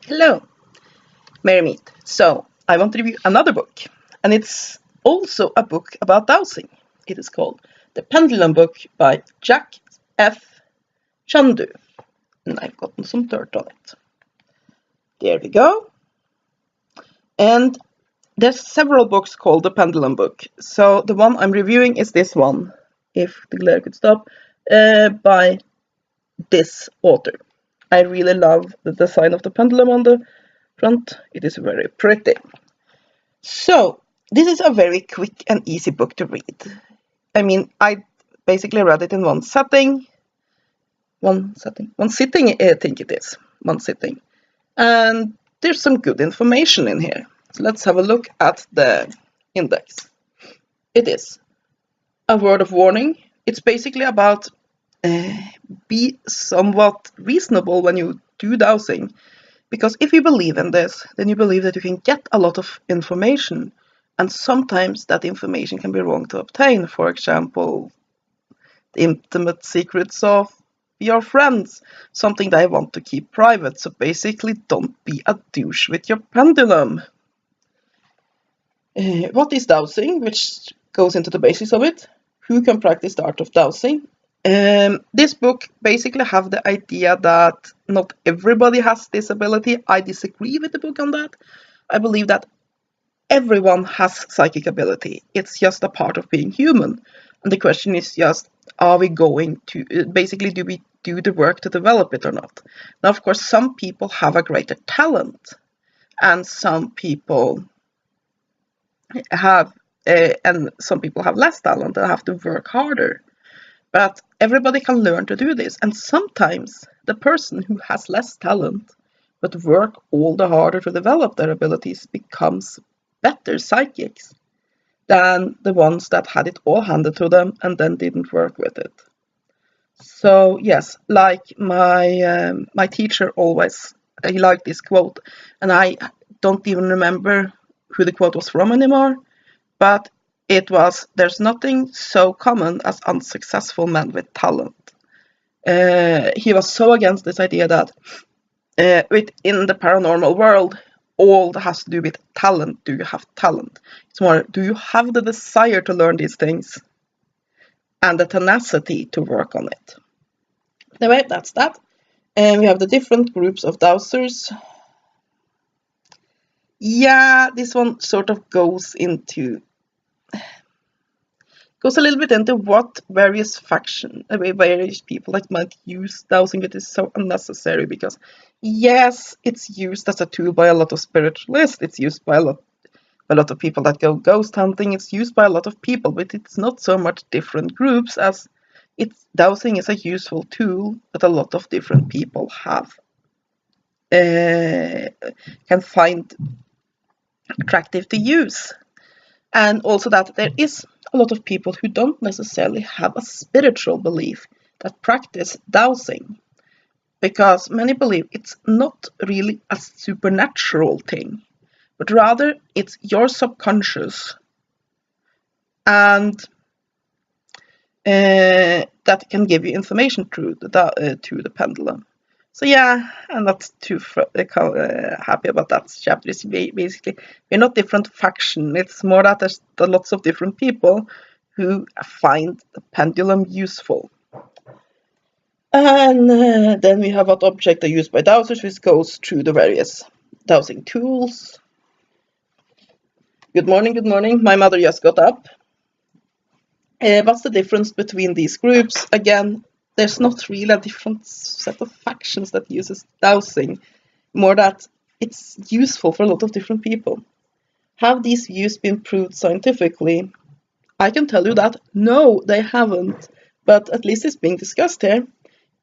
Hello, Merry Meet. So, I want to review another book, and it's also a book about dowsing. It is called The Pendulum Book by Jack F. Chandu. And I've gotten some dirt on it. There we go. And there's several books called The Pendulum Book. So, the one I'm reviewing is this one, if the glare could stop, by this author. I really love the design of the pendulum on the front. It is very pretty. So, this is a very quick and easy book to read. I mean, I basically read it in one sitting, I think it is, one sitting. And there's some good information in here. So let's have a look at the index. It is a word of warning. It's basically about be somewhat reasonable when you do dowsing. Because if you believe in this, then you believe that you can get a lot of information, and sometimes that information can be wrong to obtain. For example, the intimate secrets of your friends, something they want to keep private. So basically, don't be a douche with your pendulum. What is dowsing, which goes into the basics of it? Who can practice the art of dowsing? This book basically have the idea that not everybody has this ability. I disagree with the book on that. I believe that everyone has psychic ability. It's just a part of being human. And the question is just, are we going to, basically, do we do the work to develop it or not? Now, of course, some people have a greater talent, and some people have, less talent and have to work harder. But everybody can learn to do this. And sometimes the person who has less talent but work all the harder to develop their abilities becomes better psychics than the ones that had it all handed to them and then didn't work with it. So yes, like my teacher always, he liked this quote, and I don't even remember who the quote was from anymore, but it was, there's nothing so common as unsuccessful men with talent. He was so against this idea that within the paranormal world, all has to do with talent. Do you have talent? It's more, do you have the desire to learn these things and the tenacity to work on it? Anyway, that's that. And we have the different groups of dowsers. Yeah, this one sort of goes a little bit into what various people that might use dowsing. It is so unnecessary because, yes, it's used as a tool by a lot of spiritualists. It's used by a lot of people that go ghost hunting. It's used by a lot of people, but it's not so much different groups as dowsing is a useful tool that a lot of different people can find attractive to use. And also that there is a lot of people who don't necessarily have a spiritual belief that practice dowsing, because many believe it's not really a supernatural thing, but rather it's your subconscious, and that can give you information through the pendulum. So yeah, I'm not too happy about that chapter. It's basically, we're not different faction. It's more that there's lots of different people who find the pendulum useful. And then we have what objects are used by dowsers, which goes through the various dowsing tools. Good morning, good morning. My mother just got up. What's the difference between these groups? Again, there's not really a different set of factions that uses dowsing, more that it's useful for a lot of different people. Have these views been proved scientifically? I can tell you that no, they haven't, but at least it's being discussed here.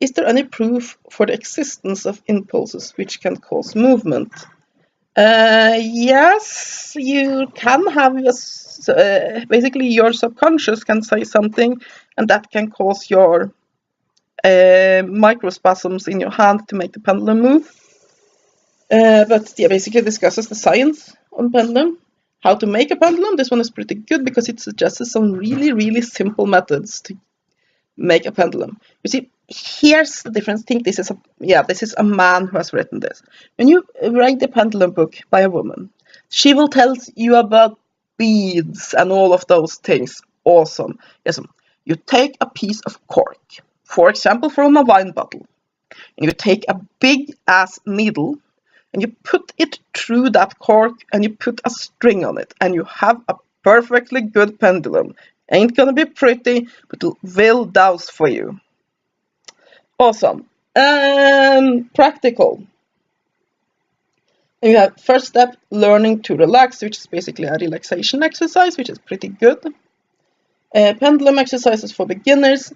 Is there any proof for the existence of impulses which can cause movement? Yes, you can have basically your subconscious can say something, and that can cause your microspasms in your hand to make the pendulum move. But yeah, basically discusses the science on pendulum, how to make a pendulum. This one is pretty good because it suggests some really, really simple methods to make a pendulum. You see, here's the difference. I think this is a man who has written this. When you write the Pendulum Book by a woman, she will tell you about beads and all of those things. Awesome. Yes, you take a piece of cork, for example, from a wine bottle, and you take a big ass needle and you put it through that cork and you put a string on it and you have a perfectly good pendulum. Ain't gonna be pretty, but it will dowse for you. Awesome. Practical. You have first step, learning to relax, which is basically a relaxation exercise, which is pretty good. Pendulum exercises for beginners.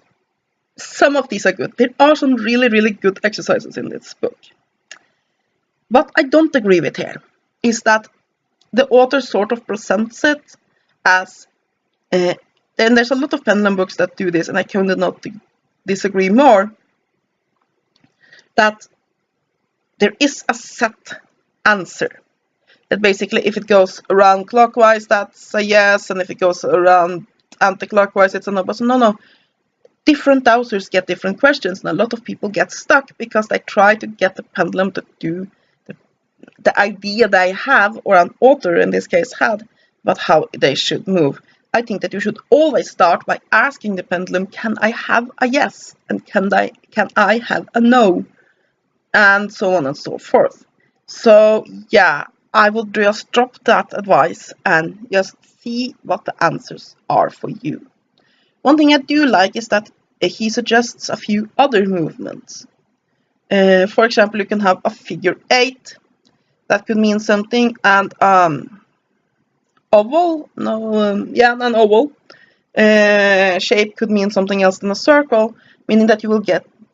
Some of these are good. There are some really, really good exercises in this book. What I don't agree with here is that the author sort of presents it as, and there's a lot of pendulum books that do this, and I could not disagree more, that there is a set answer. That basically, if it goes around clockwise, that's a yes, and if it goes around anti-clockwise, it's a no. But no. Different dowsers get different questions, and a lot of people get stuck because they try to get the pendulum to do the idea they have, or an author in this case had, about how they should move. I think that you should always start by asking the pendulum, can I have a yes? And can I have a no? And so on and so forth. So yeah, I will just drop that advice and just see what the answers are for you. One thing I do like is that he suggests a few other movements. For example, you can have a figure 8. That could mean something, and oval, an oval shape could mean something else than a circle, meaning that you will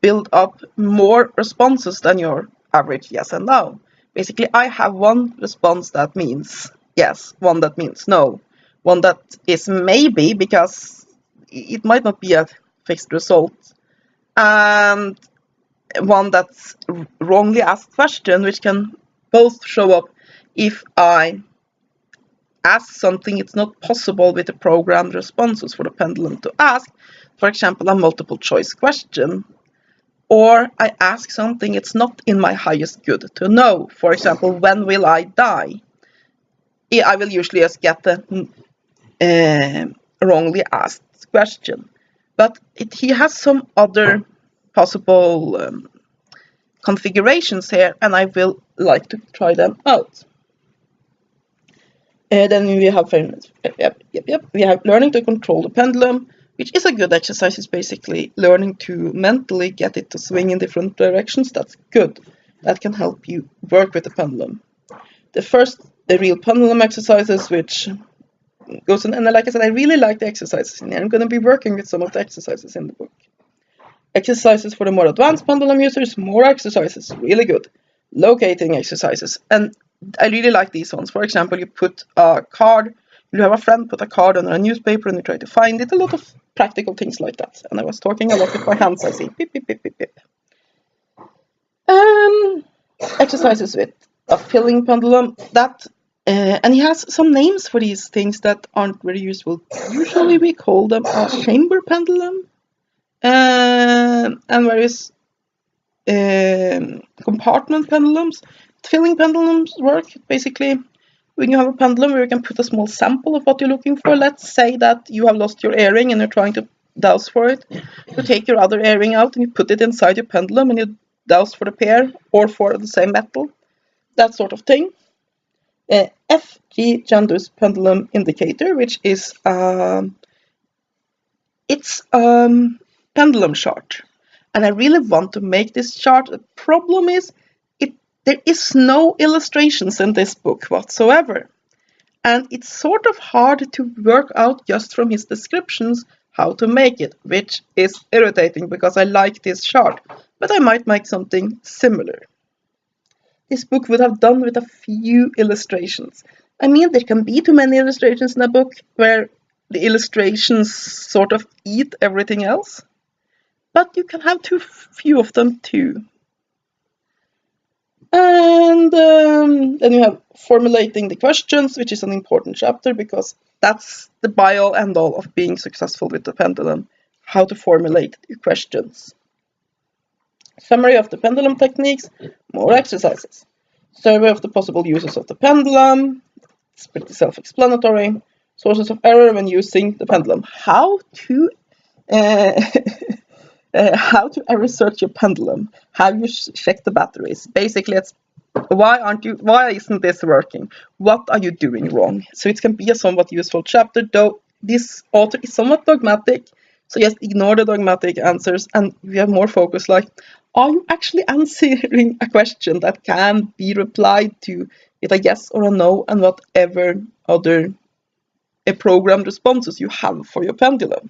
build up more responses than your average yes and no. Basically, I have one response that means yes, one that means no, one that is maybe because it might not be a fixed result, and one that's wrongly asked question, which can both show up if I ask something it's not possible with the programmed responses for the pendulum to ask, for example, a multiple choice question, or I ask something it's not in my highest good to know, for example, when will I die? I will usually just get the wrongly asked question, but he has some other possible configurations here, and I will like to try them out. Then we have we have learning to control the pendulum, which is a good exercise. It's basically learning to mentally get it to swing in different directions. That's good. That can help you work with the pendulum. The real pendulum exercises, which goes on, and like I said, I really like the exercises in here. I'm going to be working with some of the exercises in the book. Exercises for the more advanced pendulum users, more exercises, really good. Locating exercises, and I really like these ones. For example, you put a card, you have a friend put a card under a newspaper and you try to find it. A lot of practical things like that. And I was talking a lot with my hands, I see. Beep, beep, beep, beep, beep. Exercises with a filling pendulum, and he has some names for these things that aren't very useful. Usually we call them a chamber pendulum, and various compartment pendulums. Filling pendulums work basically when you have a pendulum where you can put a small sample of what you're looking for. Let's say that you have lost your earring and you're trying to dowse for it. You take your other earring out and you put it inside your pendulum and you dowse for the pair or for the same metal. That sort of thing. FG Chandu's pendulum indicator, which is it's pendulum chart. And I really want to make this chart. The problem is there is no illustrations in this book whatsoever. And it's sort of hard to work out just from his descriptions how to make it, which is irritating because I like this chart, but I might make something similar. This book would have done with a few illustrations. I mean, there can be too many illustrations in a book where the illustrations sort of eat everything else, but you can have too few of them too. And then you have formulating the questions, which is an important chapter because that's the be-all end-all of being successful with the pendulum, how to formulate your questions. Summary of the pendulum techniques, more exercises. Survey of the possible uses of the pendulum. It's pretty self-explanatory. Sources of error when using the pendulum. How to error search your pendulum. How you check the batteries. Basically, it's why isn't this working? What are you doing wrong? So it can be a somewhat useful chapter, though this author is somewhat dogmatic. So just ignore the dogmatic answers and we have more focus like, are you actually answering a question that can be replied to with a yes or a no and whatever other programmed responses you have for your pendulum?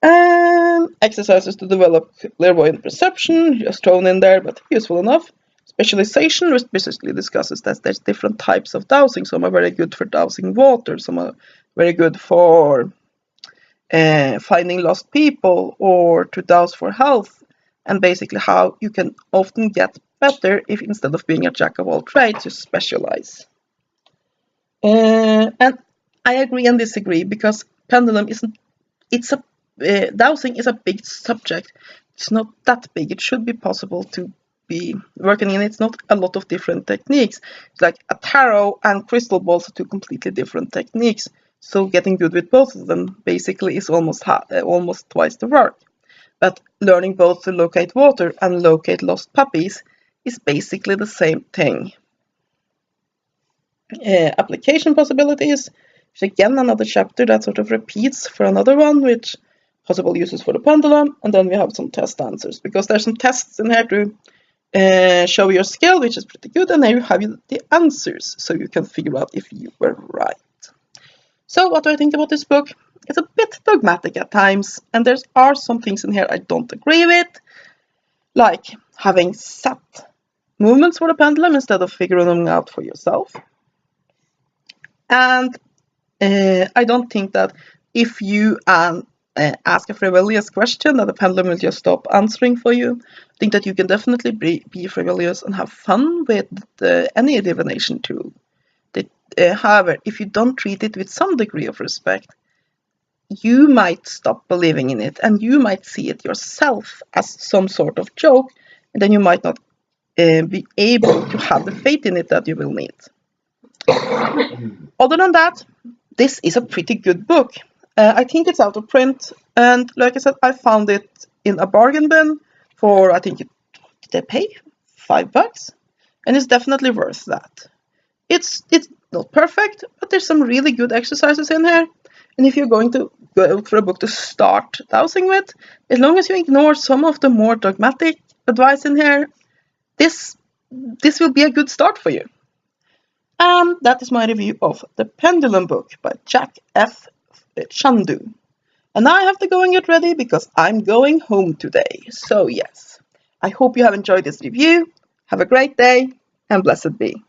And exercises to develop clairvoyant perception, just thrown in there, but useful enough. Specialization, which basically discusses that there's different types of dowsing. Some are very good for dowsing water, some are very good for finding lost people or to douse for health, and basically how you can often get better if instead of being a jack of all trades, you specialize. And I agree and disagree because pendulum isn't, it's a dowsing is a big subject. It's not that big. It should be possible to be working in. It's not a lot of different techniques. It's like a tarot and crystal balls are two completely different techniques. So getting good with both of them basically is almost twice the work. But learning both to locate water and locate lost puppies is basically the same thing. Application possibilities, which again another chapter that sort of repeats for another one, which possible uses for the pendulum, and then we have some test answers because there's some tests in here to show your skill, which is pretty good, and there you have the answers so you can figure out if you were right. So what do I think about this book? It's a bit dogmatic at times, and there are some things in here I don't agree with, like having set movements for the pendulum instead of figuring them out for yourself. And I don't think that if you ask a frivolous question that the pendulum will just stop answering for you. I think that you can definitely be frivolous and have fun with any divination tool. However, if you don't treat it with some degree of respect, you might stop believing in it and you might see it yourself as some sort of joke, and then you might not be able to have the faith in it that you will need. Other than that, this is a pretty good book. I think it's out of print, and like I said, I found it in a bargain bin for, I think, did they pay $5? And it's definitely worth that. It's not perfect, but there's some really good exercises in here. And if you're going to go for a book to start dowsing with, as long as you ignore some of the more dogmatic advice in here, this will be a good start for you. And that is my review of The Pendulum Book by Jack F. Chandu. And I have to go and get ready because I'm going home today. So yes, I hope you have enjoyed this review. Have a great day and blessed be.